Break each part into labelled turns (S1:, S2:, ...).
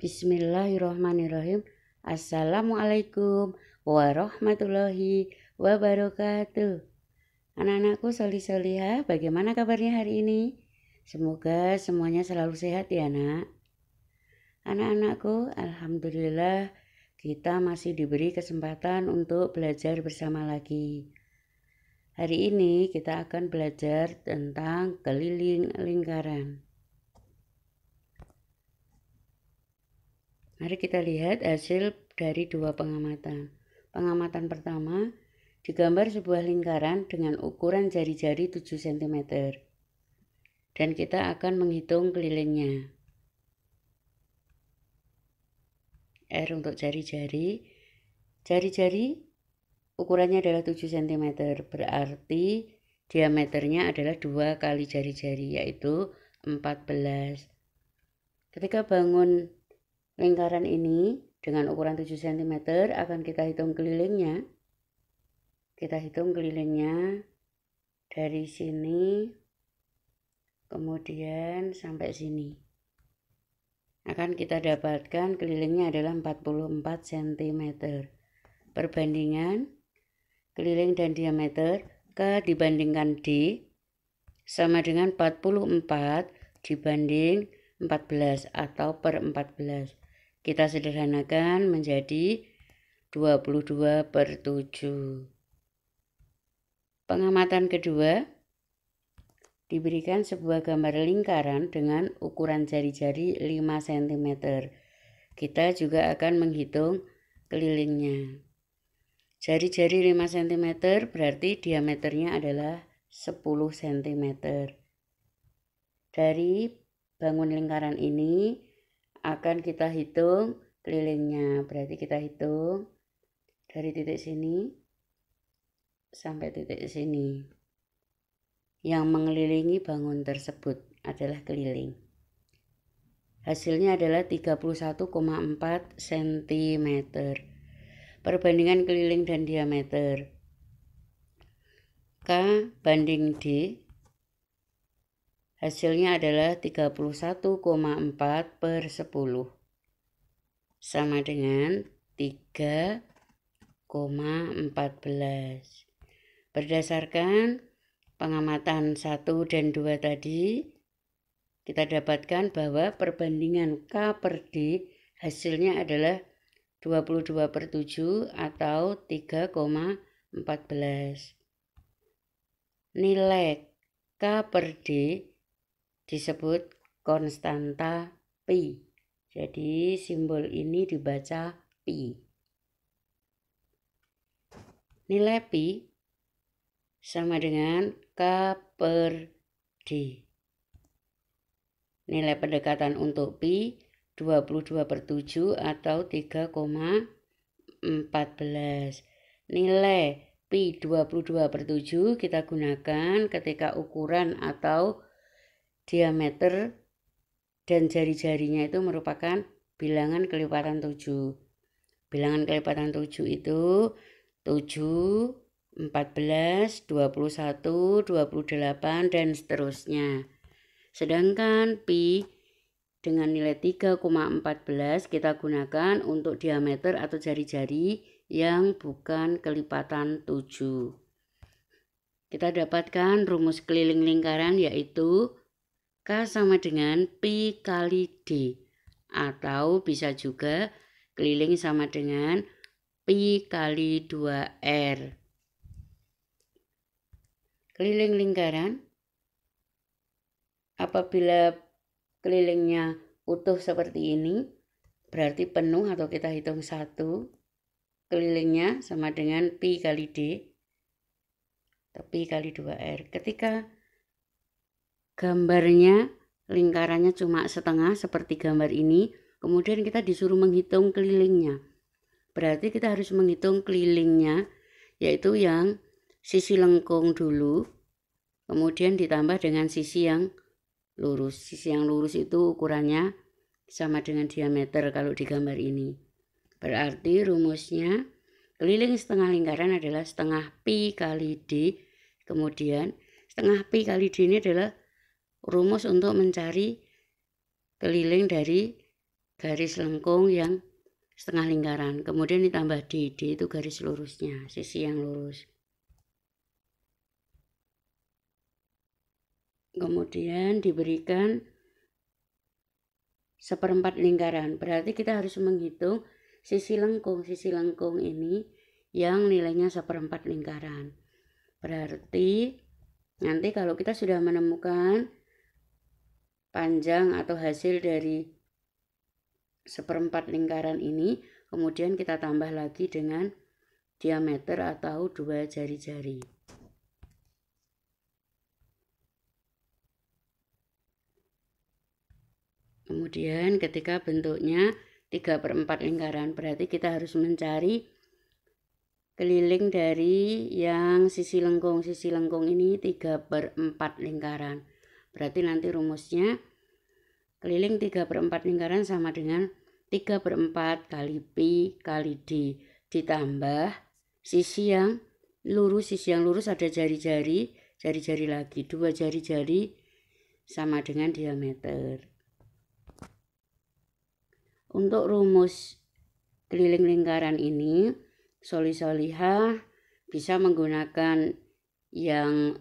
S1: Bismillahirrahmanirrahim. Assalamualaikum warahmatullahi wabarakatuh. Anak-anakku solih-solihah, bagaimana kabarnya hari ini? Semoga semuanya selalu sehat ya nak. Anak-anakku, alhamdulillah kita masih diberi kesempatan untuk belajar bersama lagi. Hari ini kita akan belajar tentang keliling lingkaran. Mari kita lihat hasil dari dua pengamatan. Pengamatan pertama, digambar sebuah lingkaran dengan ukuran jari-jari 7 cm. Dan kita akan menghitung kelilingnya. R untuk jari-jari. Jari-jari ukurannya adalah 7 cm. Berarti diameternya adalah 2 kali jari-jari, yaitu 14. Ketika bangun lingkaran ini dengan ukuran 7 cm akan kita hitung kelilingnya. Kita hitung kelilingnya dari sini kemudian sampai sini. Akan kita dapatkan kelilingnya adalah 44 cm. Perbandingan keliling dan diameter K dibandingkan D sama dengan 44 dibanding 14 atau per 14. Kita sederhanakan menjadi 22/7. Pengamatan kedua, diberikan sebuah gambar lingkaran dengan ukuran jari-jari 5 cm. Kita juga akan menghitung kelilingnya. Jari-jari 5 cm berarti diameternya adalah 10 cm. Dari bangun lingkaran ini akan kita hitung kelilingnya. Berarti kita hitung dari titik sini sampai titik sini. Yang mengelilingi bangun tersebut adalah keliling. Hasilnya adalah 31,4 cm. Perbandingan keliling dan diameter K banding D. Hasilnya adalah 31,4/10 sama dengan 3,14. Berdasarkan pengamatan 1 dan 2 tadi, kita dapatkan bahwa perbandingan K per D hasilnya adalah 22/7 atau 3,14. Nilai K per D disebut konstanta pi. Jadi simbol ini dibaca pi. Nilai pi sama dengan K per D. Nilai pendekatan untuk pi 22/7 atau 3,14. Nilai pi 22/7 kita gunakan ketika ukuran atau diameter dan jari-jarinya itu merupakan bilangan kelipatan 7. Bilangan kelipatan 7 itu 7, 14, 21, 28, dan seterusnya. Sedangkan pi dengan nilai 3,14 kita gunakan untuk diameter atau jari-jari yang bukan kelipatan 7. Kita dapatkan rumus keliling lingkaran yaitu K sama dengan pi kali D, atau bisa juga keliling sama dengan pi kali 2R. Keliling lingkaran, apabila kelilingnya utuh seperti ini, berarti penuh atau kita hitung 1. Kelilingnya sama dengan pi kali D, atau pi kali 2R. Ketika gambarnya, lingkarannya cuma setengah seperti gambar ini, kemudian kita disuruh menghitung kelilingnya. Berarti kita harus menghitung kelilingnya, yaitu yang sisi lengkung dulu, kemudian ditambah dengan sisi yang lurus. Sisi yang lurus itu ukurannya sama dengan diameter kalau di gambar ini. Berarti rumusnya keliling setengah lingkaran adalah setengah pi kali D. Kemudian setengah pi kali D ini adalah rumus untuk mencari keliling dari garis lengkung yang setengah lingkaran, kemudian ditambah D itu garis lurusnya, sisi yang lurus. Kemudian diberikan seperempat lingkaran, berarti kita harus menghitung sisi lengkung ini yang nilainya seperempat lingkaran. Berarti nanti kalau kita sudah menemukan panjang atau hasil dari seperempat lingkaran ini, kemudian kita tambah lagi dengan diameter atau 2 jari-jari. Kemudian ketika bentuknya 3/4 lingkaran, berarti kita harus mencari keliling dari yang sisi lengkung ini 3/4 lingkaran. Berarti nanti rumusnya keliling 3/4 lingkaran sama dengan 3/4 kali pi kali d ditambah sisi yang lurus ada jari-jari lagi, 2 jari-jari sama dengan diameter. Untuk rumus keliling lingkaran ini, Solihah bisa menggunakan yang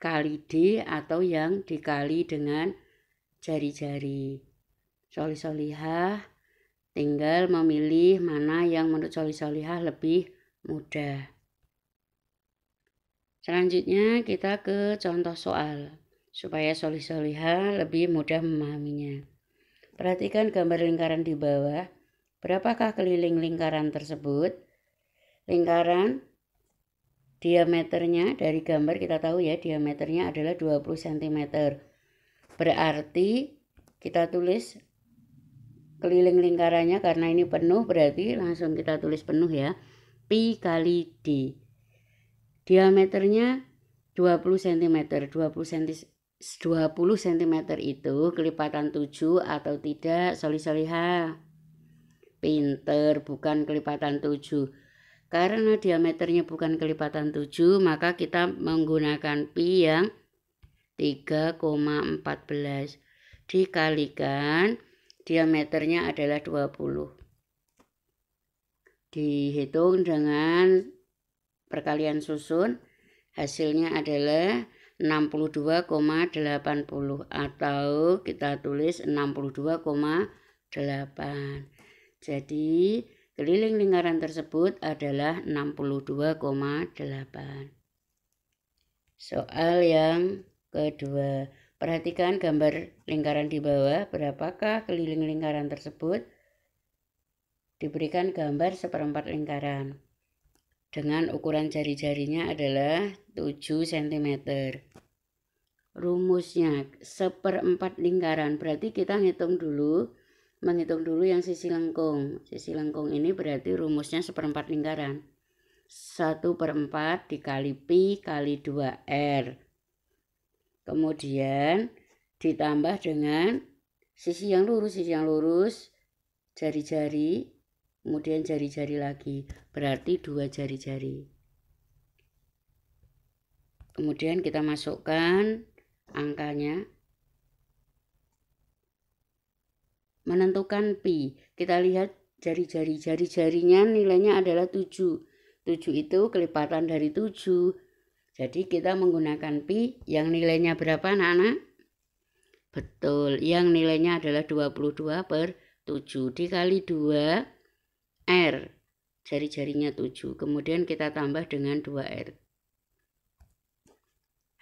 S1: kali D atau yang dikali dengan jari-jari. Solihah tinggal memilih mana yang menurut Solihah lebih mudah. Selanjutnya kita ke contoh soal supaya Solihah lebih mudah memahaminya. Perhatikan gambar lingkaran di bawah. Berapakah keliling lingkaran tersebut? Lingkaran diameternya dari gambar kita tahu ya, diameternya adalah 20 cm. Berarti kita tulis keliling lingkarannya, karena ini penuh berarti langsung kita tulis penuh ya. Pi kali D. Diameternya 20 cm. 20 cm itu kelipatan 7 atau tidak? Solihah pinter, bukan kelipatan 7. Karena diameternya bukan kelipatan 7, maka kita menggunakan pi yang 3,14 dikalikan diameternya adalah 20. Dihitung dengan perkalian susun, hasilnya adalah 62,80 atau kita tulis 62,8. Jadi keliling lingkaran tersebut adalah 62,8. Soal yang kedua, perhatikan gambar lingkaran di bawah. Berapakah keliling lingkaran tersebut? Diberikan gambar seperempat lingkaran dengan ukuran jari-jarinya adalah 7 cm. Rumusnya seperempat lingkaran, berarti kita menghitung dulu yang sisi lengkung. Sisi lengkung ini berarti rumusnya seperempat lingkaran. 1/4 dikali pi kali 2R. Kemudian ditambah dengan sisi yang lurus, jari-jari, kemudian jari-jari lagi, berarti 2 jari-jari. Kemudian kita masukkan angkanya. Menentukan pi, kita lihat jari-jarinya nilainya adalah 7. 7 itu kelipatan dari 7. Jadi kita menggunakan pi yang nilainya berapa anak-anak? Betul, yang nilainya adalah 22/7 dikali 2 R. Jari-jarinya 7. Kemudian kita tambah dengan 2R.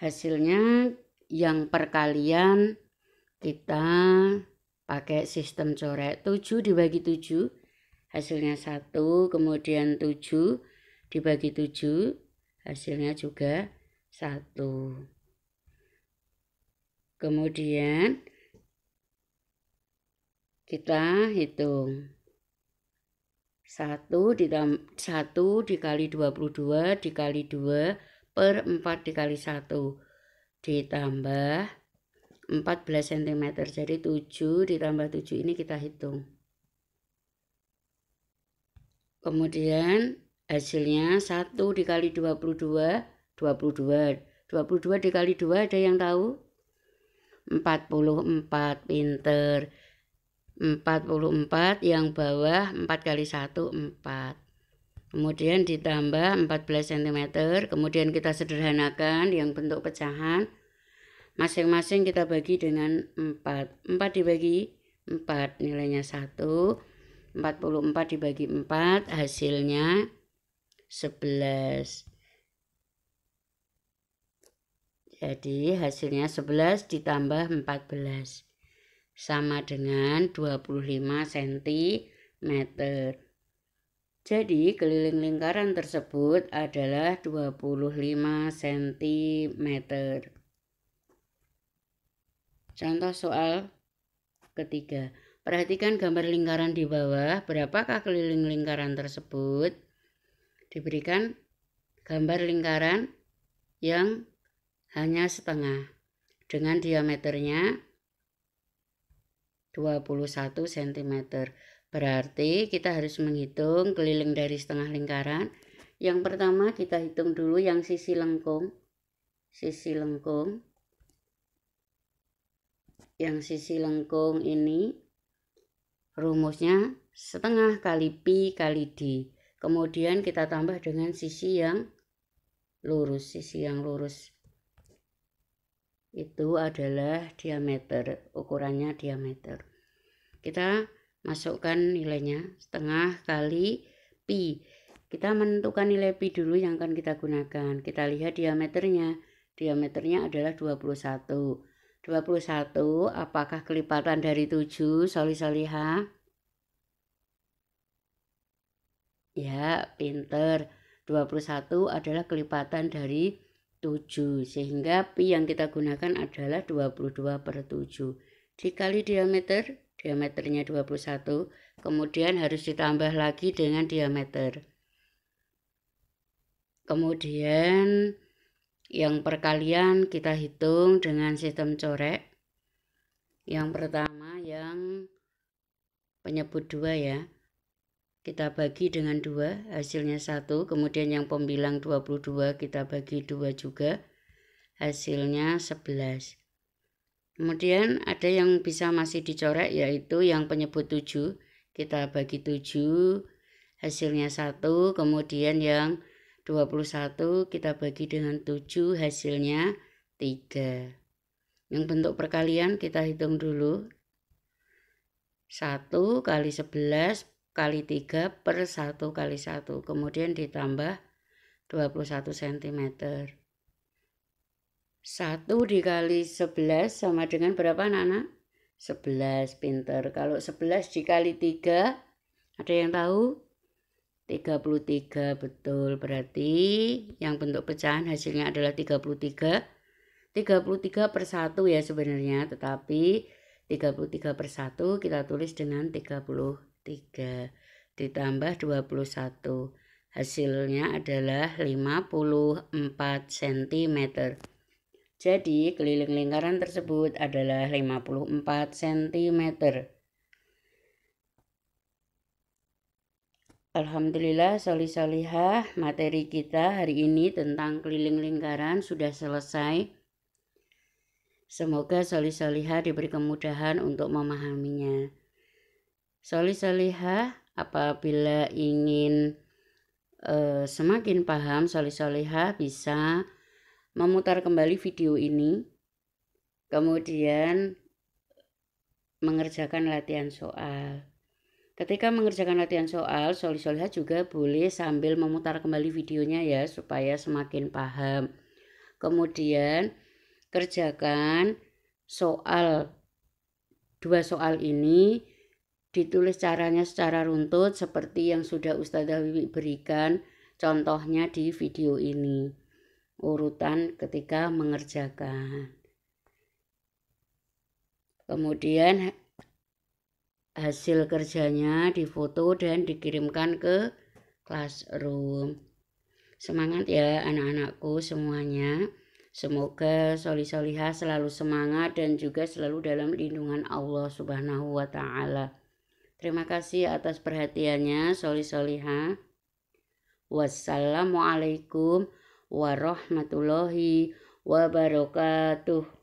S1: Hasilnya yang perkalian kita pakai sistem coret. 7 dibagi 7 hasilnya 1, kemudian 7 dibagi 7 hasilnya juga 1. Kemudian kita hitung 1 dikali 22 dikali 2/4 dikali 1 ditambah 14 cm. Jadi 7 ditambah 7 ini kita hitung. Kemudian hasilnya 1 dikali 22 dikali 2 ada yang tahu? 44. Pinter. 44, yang bawah 4 kali 1 4. Kemudian ditambah 14 cm. Kemudian kita sederhanakan yang bentuk pecahan. Masing-masing kita bagi dengan 4. 4 dibagi 4 nilainya 1. 44 dibagi 4 hasilnya 11. Jadi hasilnya 11 ditambah 14 sama dengan 25 cm. Jadi keliling lingkaran tersebut adalah 25 cm. Contoh soal ketiga. Perhatikan gambar lingkaran di bawah. Berapakah keliling lingkaran tersebut? Diberikan gambar lingkaran yang hanya setengah dengan diameternya 21 cm. Berarti kita harus menghitung keliling dari setengah lingkaran. Yang pertama kita hitung dulu yang sisi lengkung. Yang sisi lengkung ini rumusnya setengah kali pi kali d. Kemudian kita tambah dengan sisi yang lurus. Itu adalah diameter, ukurannya diameter. Kita masukkan nilainya setengah kali pi. Kita menentukan nilai pi dulu yang akan kita gunakan. Kita lihat diameternya. Diameternya adalah 21. 21 apakah kelipatan dari 7, Solih-solihah? Ya, pinter. 21 adalah kelipatan dari 7, sehingga pi yang kita gunakan adalah 22/7. Dikali diameternya 21, kemudian harus ditambah lagi dengan diameter. Kemudian yang perkalian kita hitung dengan sistem corek. Yang pertama yang penyebut 2 ya. Kita bagi dengan 2, hasilnya 1. Kemudian yang pembilang 22 kita bagi 2 juga, hasilnya 11. Kemudian ada yang bisa masih dicorek, yaitu yang penyebut 7. Kita bagi 7, hasilnya 1. Kemudian yang 21 kita bagi dengan 7, hasilnya 3. Yang bentuk perkalian kita hitung dulu. 1 kali 11 kali 3 per 1 kali 1. Kemudian ditambah 21 cm. 1 dikali 11 sama dengan berapa anak-anak? 11, pinter. Kalau 11 dikali 3, ada yang tahu? 33, betul. Berarti yang bentuk pecahan hasilnya adalah 33. 33 per 1 ya sebenarnya, tetapi 33 per 1 kita tulis dengan 33 ditambah 21. Hasilnya adalah 54 cm. Jadi keliling lingkaran tersebut adalah 54 cm. Alhamdulillah, solih-solihah, materi kita hari ini tentang keliling lingkaran sudah selesai. Semoga solih-solihah diberi kemudahan untuk memahaminya. Solih-solihah, apabila ingin semakin paham, solih-solihah bisa memutar kembali video ini, kemudian mengerjakan latihan soal. Ketika mengerjakan latihan soal, solih-solihah juga boleh sambil memutar kembali videonya ya, supaya semakin paham. Kemudian kerjakan soal, 2 soal ini ditulis caranya secara runtut seperti yang sudah Ustazah Wiwi berikan contohnya di video ini. Urutan ketika mengerjakan. Kemudian hasil kerjanya difoto dan dikirimkan ke classroom. Semangat ya anak-anakku semuanya. Semoga solih-solihah selalu semangat dan juga selalu dalam lindungan Allah Subhanahu wa ta'ala. Terima kasih atas perhatiannya, solih-solihah. Wassalamualaikum warahmatullahi wabarakatuh.